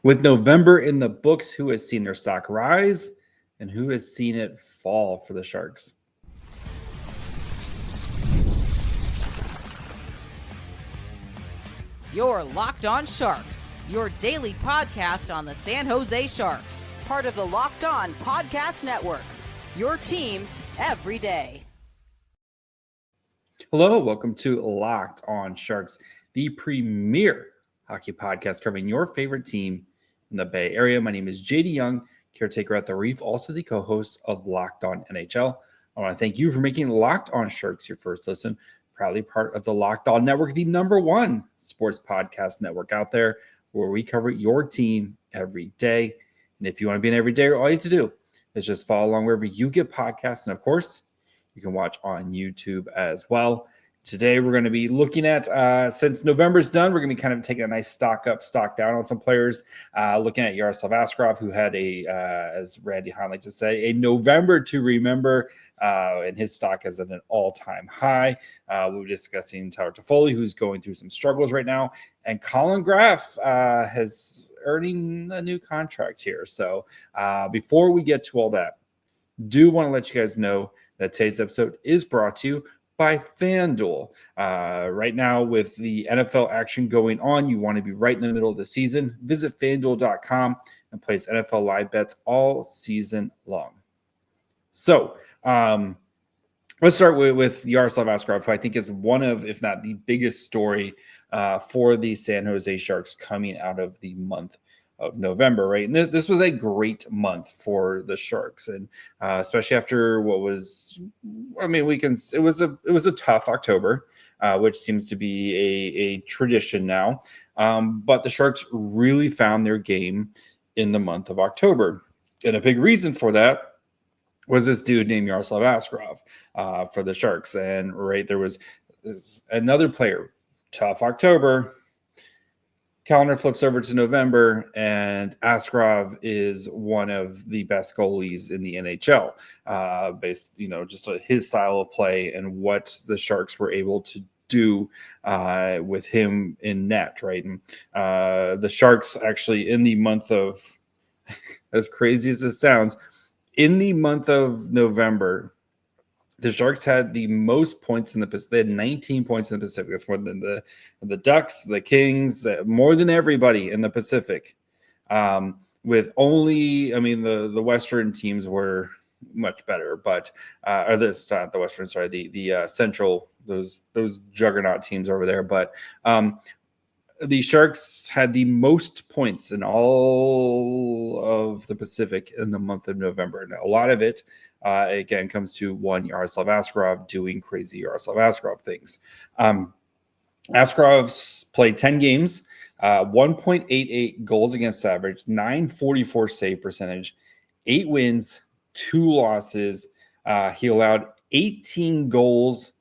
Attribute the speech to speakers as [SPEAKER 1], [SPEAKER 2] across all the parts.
[SPEAKER 1] With November in the books, who has seen their stock rise and who has seen it fall for the Sharks?
[SPEAKER 2] You're Locked On Sharks, your daily podcast on the San Jose Sharks, part of the Locked On Podcast Network, your team every day.
[SPEAKER 1] Hello, welcome to Locked On Sharks, the premier hockey podcast covering your favorite team in the Bay Area. My name is JD Young, caretaker at the Reef, also the co-host of Locked On NHL. I want to thank you for making Locked On Sharks your first listen. Proudly part of the Locked On Network, the number one sports podcast network out there, where we cover your team every day. And if you want to be an everyday, all you have to do is just follow along wherever you get podcasts. And of course, you can watch on YouTube as well. Today, we're going to be looking at, since November's done, we're going to be kind of taking a nice stock up, stock down on some players. Looking at Yaroslav Askarov, who had as Randy Hahn likes to say, a November to remember, and his stock is at an all-time high. We'll be discussing Toffoli, who's going through some struggles right now, and Collin Graf has earning a new contract here. So before we get to all that, do want to let you guys know that today's episode is brought to you by FanDuel. Right now, with the NFL action going on, you want to be right in the middle of the season. Visit FanDuel.com and place NFL live bets all season long. So let's start with Yaroslav Askarov, who I think is one of, if not the biggest story for the San Jose Sharks coming out of the month of November, right? And this was a great month for the Sharks, and especially after what was, it was a tough October, which seems to be a tradition now. But the Sharks really found their game in the month of October, and a big reason for that was this dude named Yaroslav Askarov for the Sharks. And right, there was another player, tough October. Calendar flips over to November, and Askarov is one of the best goalies in the NHL, based, just his style of play and what the Sharks were able to do with him in net, right? And the Sharks actually, in the month of, as crazy as it sounds, in the month of November, the Sharks had the most points in the Pacific. They had 19 points in the Pacific. That's more than the Ducks, the Kings, more than everybody in the Pacific. With only, the Western teams were much better, but or this not the Western, sorry, the Central, those juggernaut teams over there. But the Sharks had the most points in all of the Pacific in the month of November. Now, a lot of it, again, comes to one Yaroslav Askarov doing crazy Yaroslav Askarov things. Askarov's played 10 games, 1.88 goals against average, 944 save percentage, 8 wins, 2 losses. He allowed 18 goals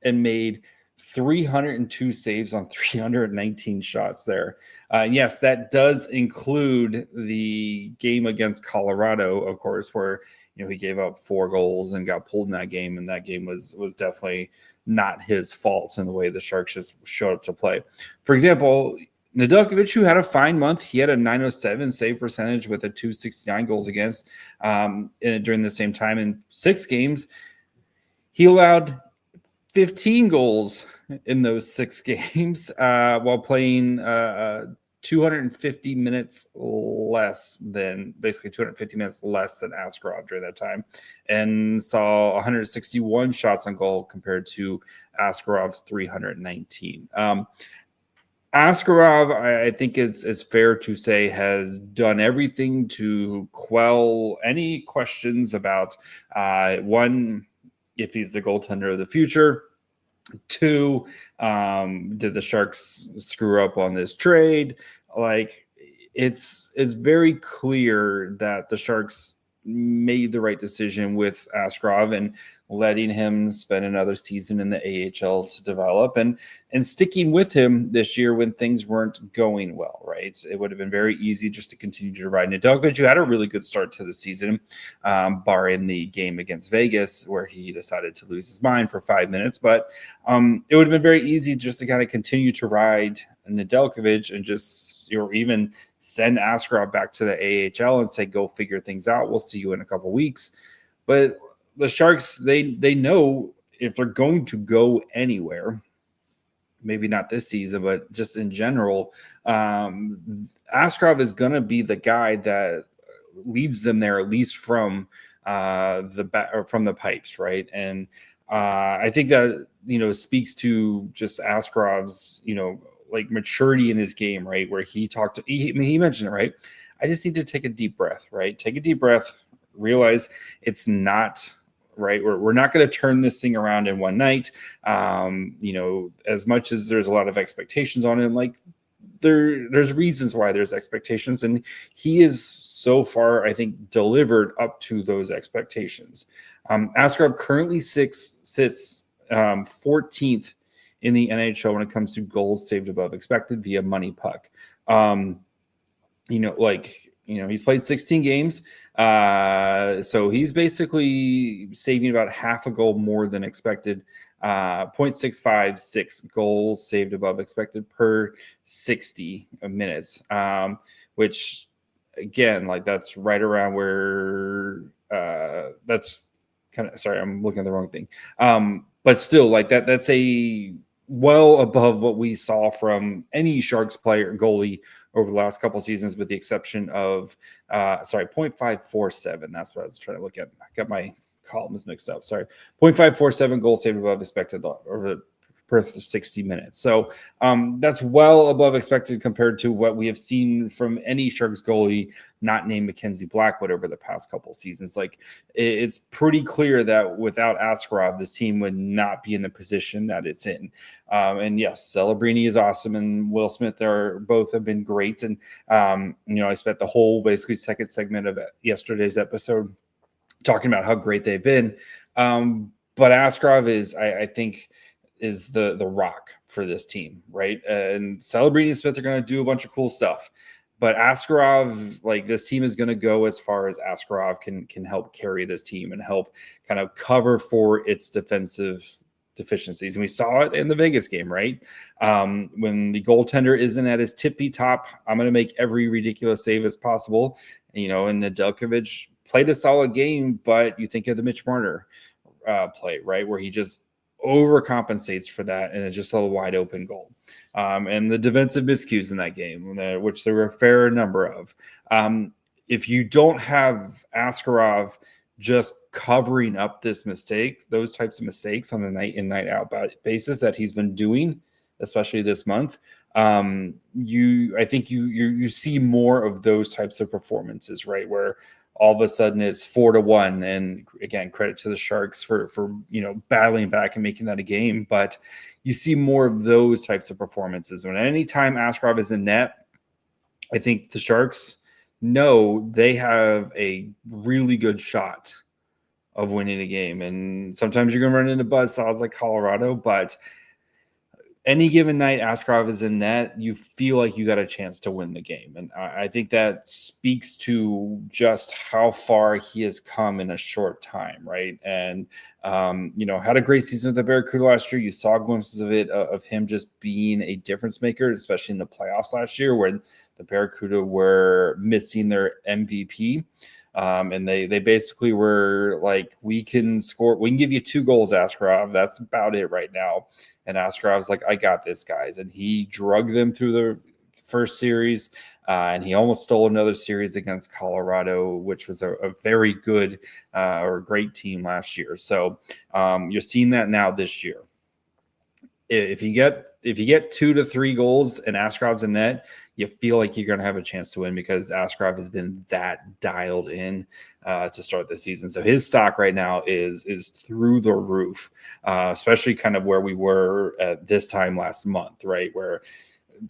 [SPEAKER 1] and made 302 saves on 319 shots there. Yes, that does include the game against Colorado, of course, where he gave up 4 goals and got pulled in that game, and that game was definitely not his fault in the way the Sharks just showed up to play. For example, Nedeljkovic, who had a fine month, he had a 907 save percentage with a 269 goals against during the same time. In 6 games, he allowed 15 goals in those 6 games while playing 250 minutes less than Askarov during that time, and saw 161 shots on goal compared to Askarov's 319. Askarov, I think it's fair to say, has done everything to quell any questions about one, if he's the goaltender of the future. 2, did the Sharks screw up on this trade? It's very clear that the Sharks made the right decision with Askarov and letting him spend another season in the AHL to develop and sticking with him this year when things weren't going well, right? It would have been very easy just to continue to ride Nedeljkovic, who had a really good start to the season, barring the game against Vegas where he decided to lose his mind for 5 minutes. But it would have been very easy just to kind of continue to ride Nedeljkovic and just, or even send Askarov back to the AHL and say, go figure things out. We'll see you in a couple weeks. But the Sharks, they know if they're going to go anywhere, maybe not this season, but just in general, Askarov is going to be the guy that leads them there, at least from the pipes, right? And I think that, speaks to just Askarov's, like maturity in his game, right? Where he mentioned it, right? I just need to take a deep breath, right? Take a deep breath, realize it's not right. We're not going to turn this thing around in one night. As much as there's a lot of expectations on him, like there's reasons why there's expectations, and he is so far, I think, delivered up to those expectations. Askarov currently sits 14th in the NHL when it comes to goals saved above expected via money puck. He's played 16 games. So he's basically saving about half a goal more than expected. 0.656 goals saved above expected per 60 minutes, which again, like that's right around where that's kind of, sorry, I'm looking at the wrong thing. But still, like that's a well above what we saw from any Sharks player goalie over the last couple of seasons, with the exception of 0.547. That's what I was trying to look at. I got my columns mixed up. Sorry. 0.547 goals saved above expected over per 60 minutes. So that's well above expected compared to what we have seen from any Sharks goalie not named Mackenzie Blackwood over the past couple of seasons. Like it's pretty clear that without Askarov, this team would not be in the position that it's in. And yes, Celebrini is awesome, and Will Smith both have been great. And I spent the whole basically second segment of yesterday's episode talking about how great they've been. But Askarov is, I think, is the rock for this team, right? And Celebrini and Smith are going to do a bunch of cool stuff. But Askarov, like this team is going to go as far as Askarov can help carry this team and help kind of cover for its defensive deficiencies. And we saw it in the Vegas game, right? When the goaltender isn't at his tippy top, I'm going to make every ridiculous save as possible. And Nedeljkovic played a solid game, but you think of the Mitch Marner play, right? Where he just overcompensates for that, and it's just a wide open goal. And the defensive miscues in that game, which there were a fair number of. If you don't have Askarov just covering up those types of mistakes on a night in, night out basis that he's been doing, especially this month, I think you see more of those types of performances, right? Where all of a sudden it's 4-1. And again, credit to the Sharks for battling back and making that a game. But you see more of those types of performances. When anytime Askarov is in net, I think the Sharks know they have a really good shot of winning a game. And sometimes you're going to run into buzzsaws like Colorado, but any given night Askarov is in net, you feel like you got a chance to win the game. And I think that speaks to just how far he has come in a short time, right? And, had a great season with the Barracuda last year. You saw glimpses of it, of him just being a difference maker, especially in the playoffs last year when the Barracuda were missing their MVP. And they basically were like, we can give you 2 goals, Askarov. That's about it right now. And Askarov's like, I got this, guys. And he drug them through the first series. And he almost stole another series against Colorado, which was a very good or great team last year. So you're seeing that now this year. If you get 2 to 3 goals and Askarov's in net, you feel like you're going to have a chance to win because Askarov has been that dialed in to start the season. So his stock right now is through the roof, especially kind of where we were at this time last month, right? Where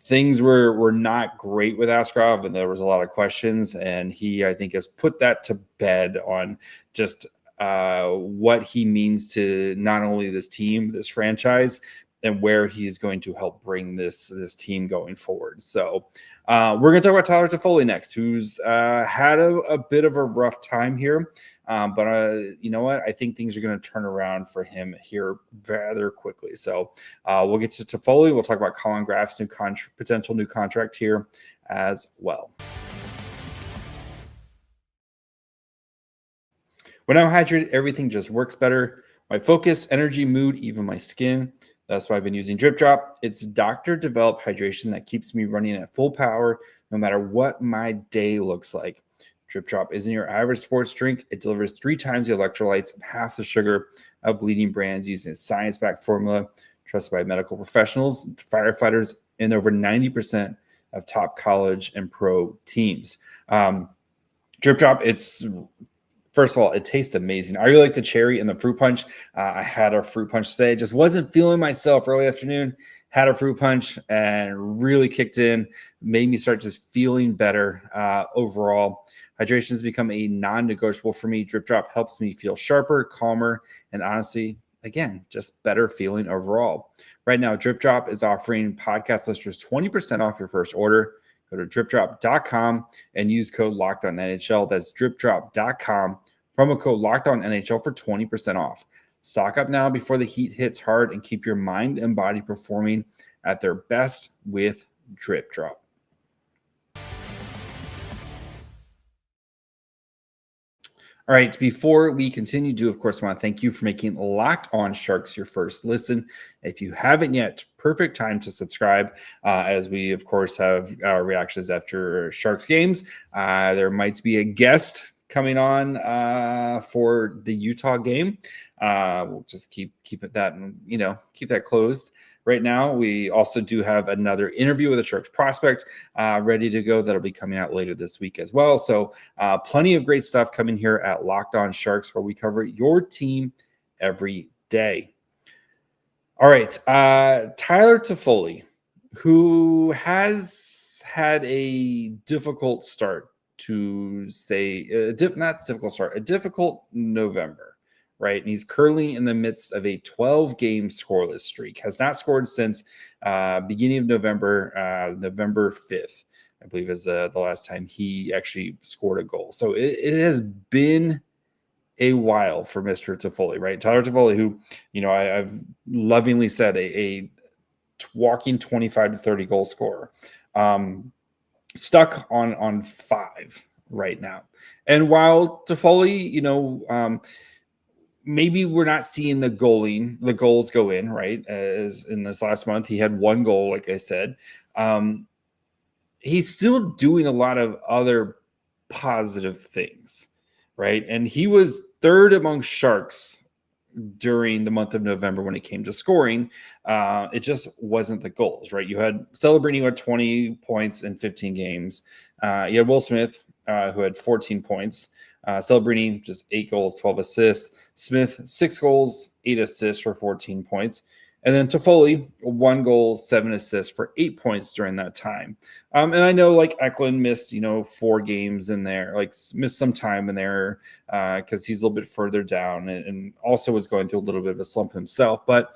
[SPEAKER 1] things were not great with Askarov and there was a lot of questions. And he, I think, has put that to bed on just what he means to not only this team, this franchise, and where he's going to help bring this team going forward. So We're going to talk about Tyler Toffoli next, who's had a bit of a rough time here. But you know what? I think things are going to turn around for him here rather quickly. So we'll get to Toffoli. We'll talk about Collin Graf's potential new contract here as well. When I'm hydrated, everything just works better. My focus, energy, mood, even my skin. That's why I've been using Drip Drop. It's doctor-developed hydration that keeps me running at full power no matter what my day looks like. Drip Drop isn't your average sports drink. It delivers 3 times the electrolytes and half the sugar of leading brands using a science-backed formula trusted by medical professionals, firefighters, and over 90% of top college and pro teams. Drip Drop, first of all, it tastes amazing. I really like the cherry and the fruit punch. I had a fruit punch today. Just wasn't feeling myself early afternoon. Had a fruit punch and really kicked in. Made me start just feeling better overall. Hydration has become a non-negotiable for me. Drip Drop helps me feel sharper, calmer, and honestly, again, just better feeling overall. Right now, Drip Drop is offering podcast listeners 20% off your first order. Go to dripdrop.com and use code LOCKEDONNHL. That's dripdrop.com. Promo code LOCKEDONNHL for 20% off. Stock up now before the heat hits hard and keep your mind and body performing at their best with Drip Drop. All right, before we continue, of course, want to thank you for making Locked On Sharks your first listen. If you haven't yet, perfect time to subscribe, as we, of course, have reactions after Sharks games. There might be a guest coming on for the Utah game. We'll just keep that closed. Right now, we also do have another interview with a Sharks prospect ready to go. That'll be coming out later this week as well. So plenty of great stuff coming here at Locked On Sharks, where we cover your team every day. All right. Tyler Toffoli, who has had a difficult start to say, a difficult November. Right. And he's currently in the midst of a 12-game scoreless streak, has not scored since beginning of November, November 5th, I believe is the last time he actually scored a goal. So it has been a while for Mr. Toffoli, right? Tyler Toffoli, who, I've lovingly said a walking 25 to 30 goal scorer, stuck on 5 right now. And while Toffoli, maybe we're not seeing the goals go in, right? As in this last month, he had 1 goal, like I said. He's still doing a lot of other positive things, right? And he was 3rd among Sharks during the month of November when it came to scoring. It just wasn't the goals, right? You had Celebrini, who had 20 points in 15 games. You had Will Smith, who had 14 points. Celebrini, just 8 goals, 12 assists. Smith, 6 goals, 8 assists for 14 points. And then Toffoli, 1 goal, 7 assists for 8 points during that time. And I know Eklund missed, 4 games in there, missed some time in there because he's a little bit further down and also was going through a little bit of a slump himself. But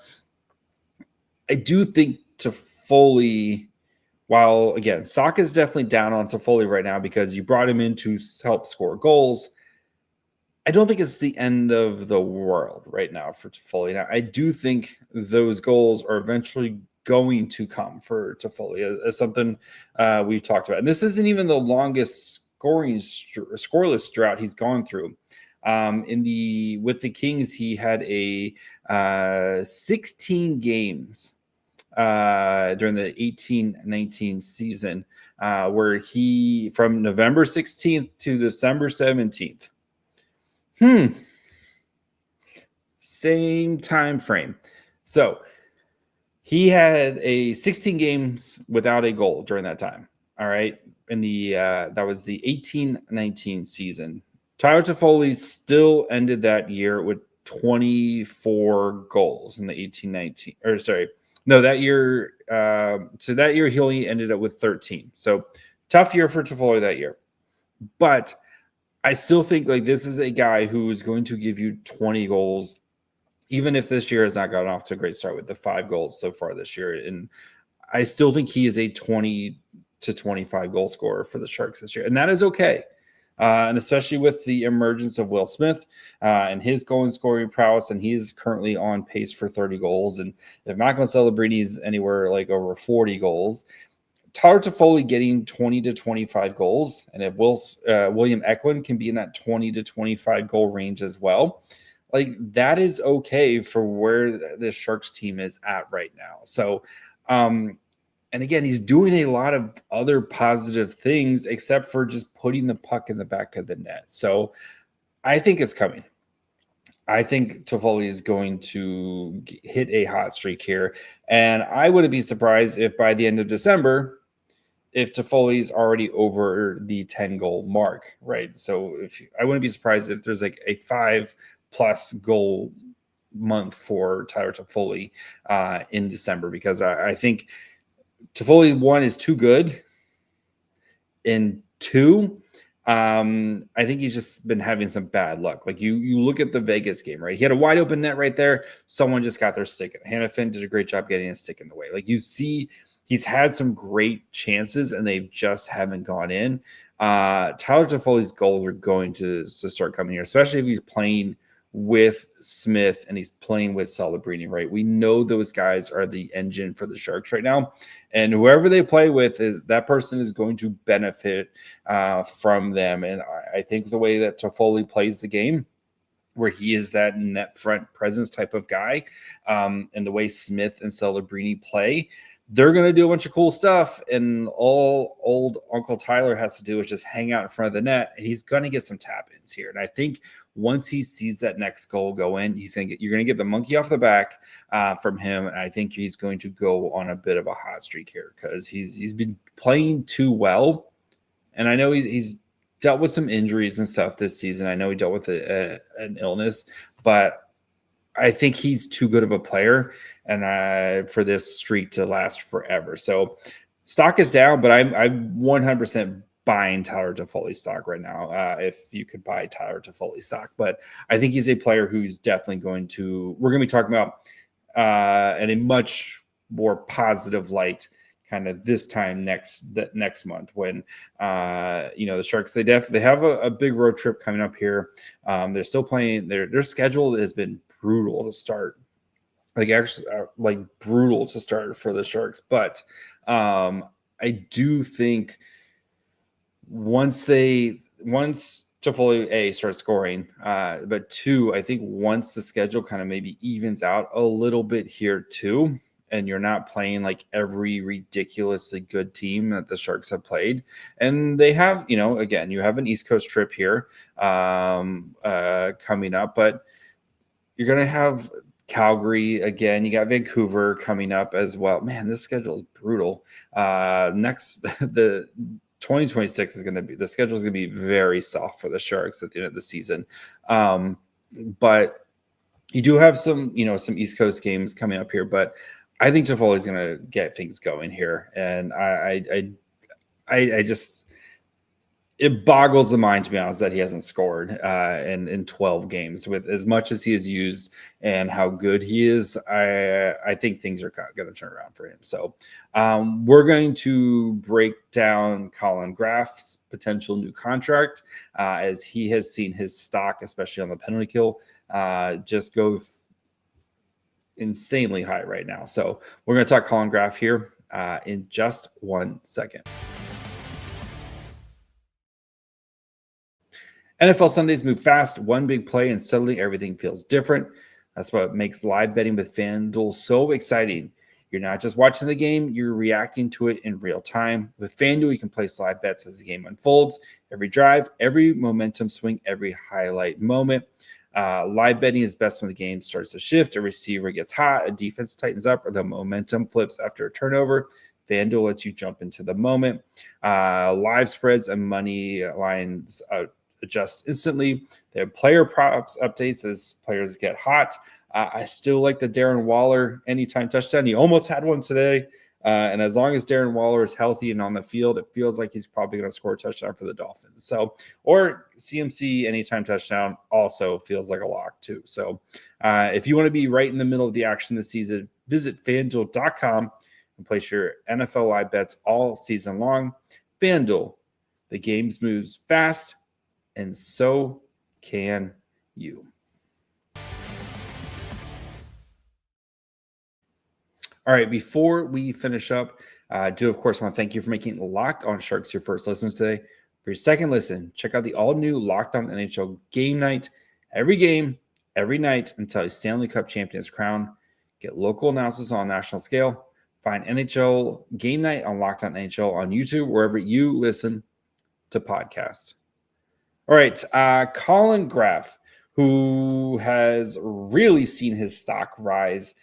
[SPEAKER 1] I do think Toffoli, while again, Saka is definitely down on Toffoli right now because you brought him in to help score goals, I don't think it's the end of the world right now for Toffoli. Now, I do think those goals are eventually going to come for Toffoli as something we've talked about. And this isn't even the longest scoreless drought he's gone through. With the Kings, he had a 16 games during the 18-19 season, where he from November 16th to December 17th. Same time frame. So he had a 16 games without a goal during that time. All right. In that was the 18-19 season. Tyler Toffoli still ended that year with 24 goals in the 18-19, or sorry, no, that year. So that year he only ended up with 13. So tough year for Toffoli that year. But I still think this is a guy who is going to give you 20 goals, even if this year has not gotten off to a great start with the 5 goals so far this year. And I still think he is a 20 to 25 goal scorer for the Sharks this year. And that is okay. And especially with the emergence of Will Smith and his goal and scoring prowess, and he's currently on pace for 30 goals. And if Michael Celebrini's anywhere like over 40 goals, Tyler Toffoli getting 20 to 25 goals, and if William Eklund can be in that 20 to 25 goal range as well, like that is okay for where the Sharks team is at right now. So, and again, he's doing a lot of other positive things except for just putting the puck in the back of the net. So I think it's coming. I think Toffoli is going to hit a hot streak here. And I wouldn't be surprised if by the end of December, if Toffoli's already over the 10 goal mark, right? So I wouldn't be surprised if there's like a 5+ goal month for Tyler Toffoli in December, because I think Toffoli, one, is too good, and two, I think he's just been having some bad luck. Like you look at the Vegas game, right? He had a wide open net right there. Someone just got their stick in. Hannah Finn did a great job getting a stick in the way. Like you see, he's had some great chances and they just haven't gone in. Tyler Toffoli's goals are going to start coming here, especially if he's playing with Smith and he's playing with Celebrini, right? We know those guys are the engine for the Sharks right now, and whoever they play with, is that person is going to benefit from them. And I think the way that Toffoli plays the game, where he is that net front presence type of guy, and the way Smith and Celebrini play, they're going to do a bunch of cool stuff, and all old Uncle Tyler has to do is just hang out in front of the net, and he's going to get some tap-ins here. And I think once he sees that next goal go in, you're going to get the monkey off the back from him, and I think he's going to go on a bit of a hot streak here because he's been playing too well. And I know he's dealt with some injuries and stuff this season. I know he dealt with an illness, but I think he's too good of a player and for this streak to last forever. So stock is down, but I'm 100% buying Tyler Toffoli stock right now. If you could buy Tyler Toffoli stock, but I think he's a player who's definitely we're going to be talking about in a much more positive light kind of this time next month when the Sharks, they have a big road trip coming up here. They're still playing. Their schedule has been brutal to start, like brutal to start for the Sharks. But I do think once Toffoli starts scoring, but two, I think once the schedule kind of maybe evens out a little bit here too, and you're not playing like every ridiculously good team that the Sharks have played. And they have, again, you have an East Coast trip here coming up, but you're going to have Calgary again. You got Vancouver coming up as well. Man, this schedule is brutal. The 2026 the schedule is going to be very soft for the Sharks at the end of the season. But you do have some East Coast games coming up here, but I think Toffoli is going to get things going here. And I just, it boggles the mind, to be honest, that he hasn't scored in 12 games with as much as he has used and how good he is. I think things are going to turn around for him. So we're going to break down Collin Graf's potential new contract as he has seen his stock, especially on the penalty kill, just go insanely high right now. So we're going to talk Collin Graf here in just 1 second. NFL Sundays move fast, one big play, and suddenly everything feels different. That's what makes live betting with FanDuel so exciting. You're not just watching the game, you're reacting to it in real time. With FanDuel, you can place live bets as the game unfolds. Every drive, every momentum swing, every highlight moment. Live betting is best when the game starts to shift, a receiver gets hot, a defense tightens up, or the momentum flips after a turnover. FanDuel lets you jump into the moment. Live spreads and money lines adjust instantly. They have player props updates as players get hot. I still like the Darren Waller anytime touchdown. He almost had one today. And as long as Darren Waller is healthy and on the field, it feels like he's probably going to score a touchdown for the Dolphins. So, or CMC anytime touchdown also feels like a lock too. So if you want to be right in the middle of the action this season, visit FanDuel.com. and place your NFL live bets all season long. FanDuel, the game moves fast, and so can you. All right, before we finish up, I do, of course, want to thank you for making Locked On Sharks your first listen today. For your second listen, check out the all-new Locked On NHL Game Night. Every game, every night until a Stanley Cup champion is crowned. Get local analysis on a national scale. Find NHL Game Night on Locked On NHL on YouTube, wherever you listen to podcasts. All right, Collin Graf, who has really seen his stock rise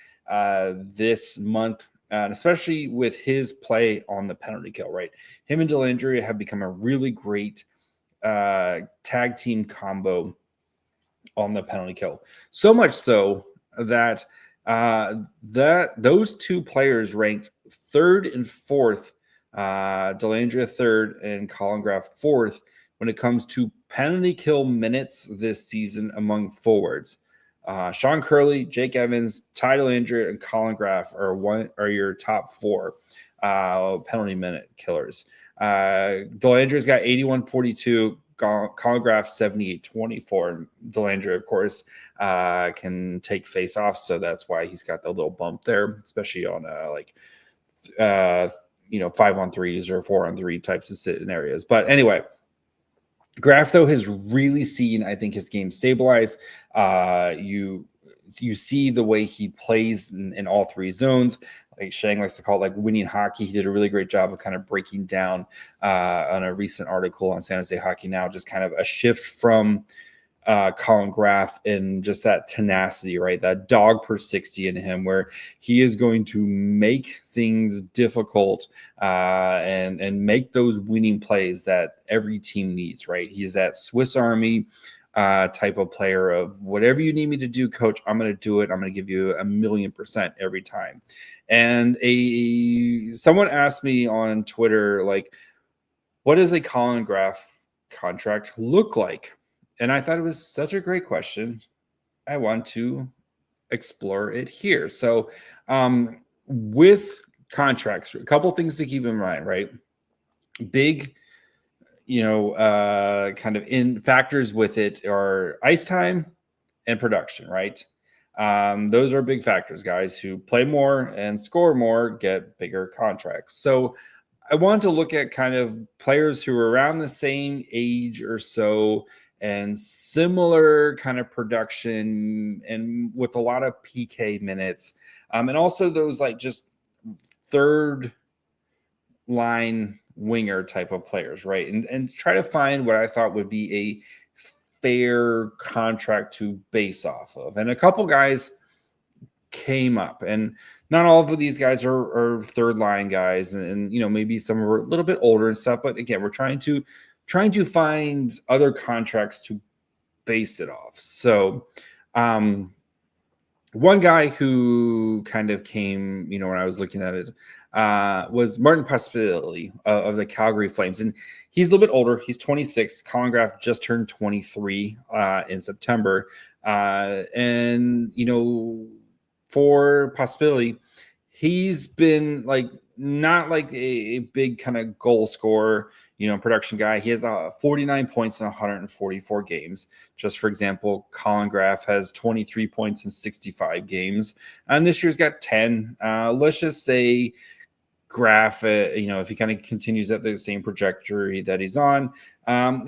[SPEAKER 1] this month, and especially with his play on the penalty kill, right? Him and Dellandrea have become a really great tag team combo on the penalty kill. So much so that those two players ranked third and fourth, Dellandrea third and Collin Graf fourth, when it comes to penalty kill minutes this season among forwards. Sean Curley, Jake Evans, Ty Dellandrea, and Collin Graf are your top four penalty minute killers. Dellandrea's got 81-42, Collin Graf 78-24. Dellandrea, of course, can take face-offs, so that's why he's got the little bump there, especially on 5-on-3s or 4-on-3 types of scenarios. But anyway, Graf, though, has really seen, I think, his game stabilize. You see the way he plays in all three zones. Like Shang likes to call it like winning hockey. He did a really great job of kind of breaking down on a recent article on San Jose Hockey Now, just kind of a shift from Collin Graf and just that tenacity, right? That dog per 60 in him, where he is going to make things difficult and make those winning plays that every team needs, right? He's that Swiss Army type of player of whatever you need me to do, coach, I'm going to do it. I'm going to give you 1,000,000% every time. And someone asked me on Twitter, like, what does a Collin Graf contract look like? And I thought it was such a great question. I want to explore it here. So with contracts, a couple things to keep in mind, right? Big, kind of in factors with it are ice time and production, right? Those are big factors. Guys who play more and score more get bigger contracts. So I wanted to look at kind of players who are around the same age or so and similar kind of production and with a lot of PK minutes. And also those like just third line winger type of players, right? And try to find what I thought would be a fair contract to base off of. And a couple guys came up, and not all of these guys are third line guys, and maybe some are a little bit older and stuff. But again, we're trying to find other contracts to base it off. So one guy who kind of came, when I was looking at it, was Martin Possibility of the Calgary Flames. And he's a little bit older. He's 26. Collin Graf just turned 23 in September. And, for Possibility, he's been not like a big kind of goal scorer, production guy. He has 49 points in 144 games. Just for example, Collin Graf has 23 points in 65 games. And this year's got 10. Let's just say Graf, if he kind of continues at the same trajectory that he's on,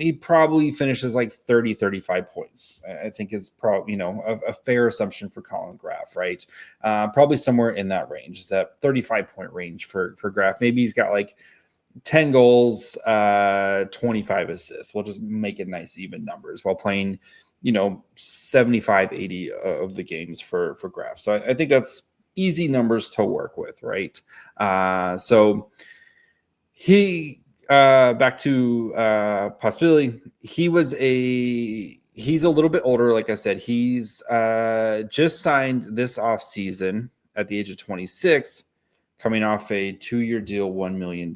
[SPEAKER 1] he probably finishes like 30, 35 points. I think is probably, a fair assumption for Collin Graf, right? Probably somewhere in that range, that 35-point range for Graf. Maybe he's got like 10 goals, 25 assists. We'll just make it nice, even numbers while playing, 75, 80 of the games for Graf. So I think that's easy numbers to work with, right? So he, back to Possibility, he's a little bit older. Like I said, he's just signed this offseason at the age of 26, coming off a 2-year deal, $1 million.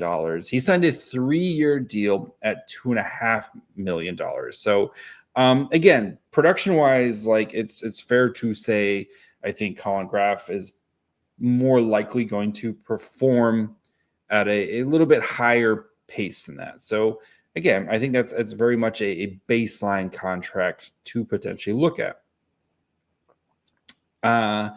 [SPEAKER 1] He signed a 3-year deal at $2.5 million. So again, production wise, like it's fair to say, I think Collin Graf is more likely going to perform at a little bit higher pace than that. So again, I think that's very much a baseline contract to potentially look at. Then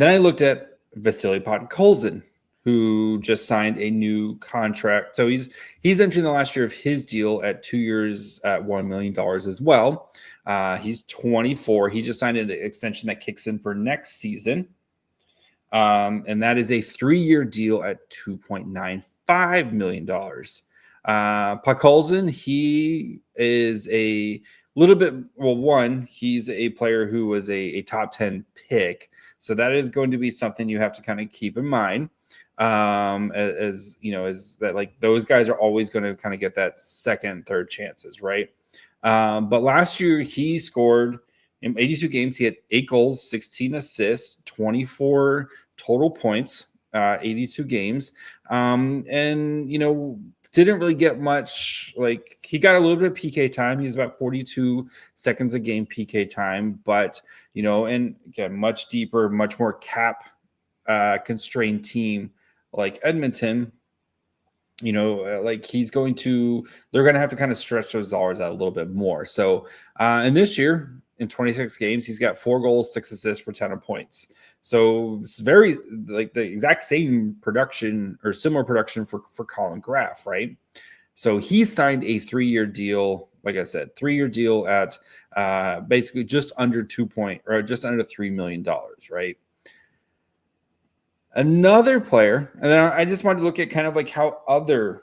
[SPEAKER 1] I looked at Vasily Podkolzin, who just signed a new contract. So he's entering the last year of his deal at 2 years at $1 million as well. He's 24. He just signed an extension that kicks in for next season. And that is a 3-year deal at $2.95 million. Podkolzin, he is a little bit, well, one, he's a player who was a top 10 pick. So that is going to be something you have to kind of keep in mind. As you know, is that like those guys are always going to kind of get that second, third chances, right? But last year he scored in 82 games. He had 8 goals, 16 assists, 24 total points, 82 games. And, you know, didn't really get much, like he got a little bit of PK time. He's about 42 seconds a game PK time, but, you know, and again, much deeper, much more cap constrained team like Edmonton, you know, like they're going to have to kind of stretch those dollars out a little bit more. So, and this year in 26 games, he's got 4 goals, 6 assists for 10 points. So it's very like the exact same production or similar production for Collin Graf, right? So he signed a 3-year deal, like I said, 3-year deal at basically just under $3 million, right? Another player, and then I just wanted to look at kind of like how other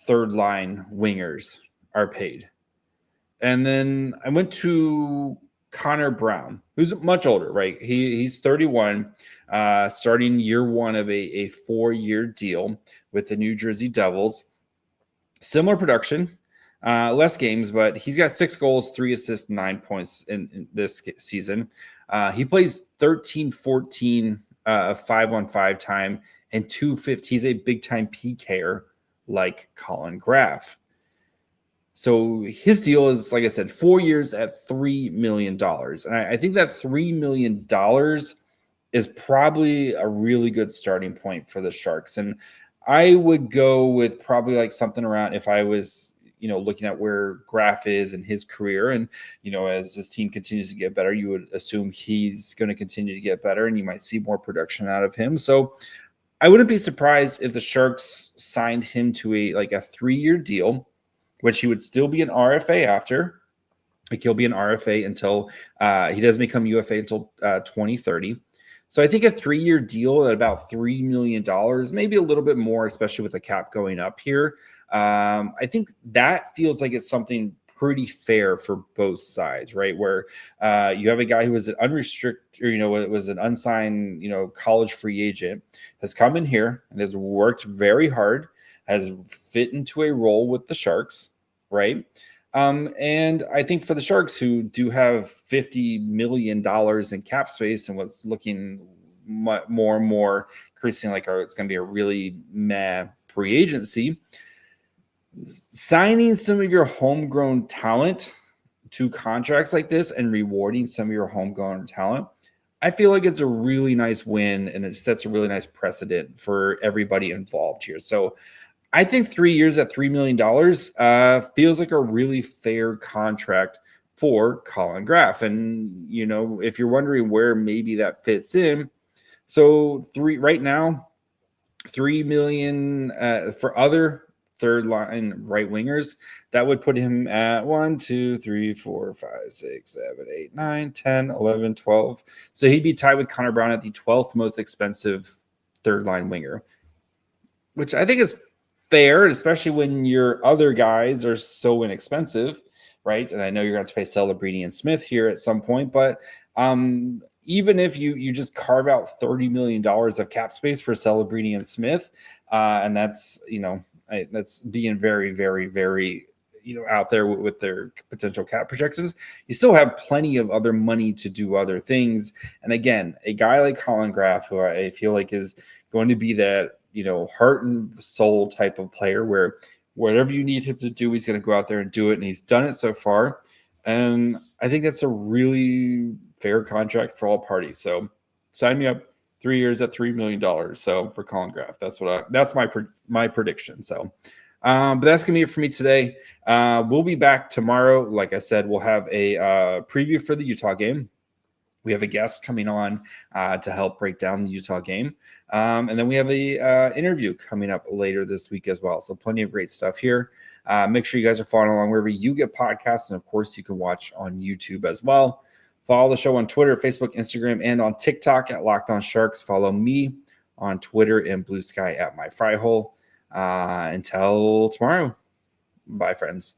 [SPEAKER 1] third line wingers are paid. And then I went to Connor Brown, who's much older, right? He's 31, starting year 1 of a 4-year deal with the New Jersey Devils. Similar production, less games, but he's got 6 goals, 3 assists, 9 points in this season. He plays 13-14 5-on-5 time and 250. He's a big time PKer like Collin Graf. So his deal is, like I said, 4 years at $3 million. And I think that $3 million is probably a really good starting point for the Sharks. And I would go with probably like something around, if I was, you know, looking at where Graf is in his career, and, you know, as this team continues to get better, you would assume he's going to continue to get better and you might see more production out of him. So I wouldn't be surprised if the Sharks signed him to a 3-year deal, which he would still be an RFA after. Like he'll be an RFA until he doesn't become UFA until 2030. So I think a 3-year deal at about $3 million, maybe a little bit more, especially with the cap going up here. I think that feels like it's something pretty fair for both sides, right? Where you have a guy who was an unrestricted, or, you know, it was an unsigned, you know, college free agent, has come in here and has worked very hard, has fit into a role with the Sharks, right? And I think for the Sharks, who do have $50 million in cap space and what's looking more and more increasingly like it's going to be a really meh free agency, signing some of your homegrown talent to contracts like this and rewarding some of your homegrown talent, I feel like it's a really nice win, and it sets a really nice precedent for everybody involved here. So I think 3 years at $3 million feels like a really fair contract for Collin Graf. And, you know, if you're wondering where maybe that fits in, so right now, $3 million for other third line right wingers, that would put him at 1, 2, 3, 4, 5, 6, 7, 8, 9, 10, 11, 12. So he'd be tied with Connor Brown at the 12th most expensive third line winger, which I think is fair, especially when your other guys are so inexpensive, right? And I know you're going to have to pay Celebrini and Smith here at some point, but even if you just carve out $30 million of cap space for Celebrini and Smith, and that's, you know, that's being very, very, very, you know, out there with their potential cap projections, you still have plenty of other money to do other things. And again, a guy like Collin Graf, who I feel like is going to be that, you know, heart and soul type of player where whatever you need him to do, he's going to go out there and do it. And he's done it so far. And I think that's a really fair contract for all parties. So sign me up. 3 years at $3 million. So for Collin Graf, that's my prediction. So, but that's gonna be it for me today. We'll be back tomorrow. Like I said, we'll have a preview for the Utah game. We have a guest coming on to help break down the Utah game. And then we have a interview coming up later this week as well. So plenty of great stuff here. Make sure you guys are following along wherever you get podcasts. And of course, you can watch on YouTube as well. Follow the show on Twitter, Facebook, Instagram, and on TikTok at Locked On Sharks. Follow me on Twitter and Blue Sky at My Fry Hole. Until tomorrow. Bye, friends.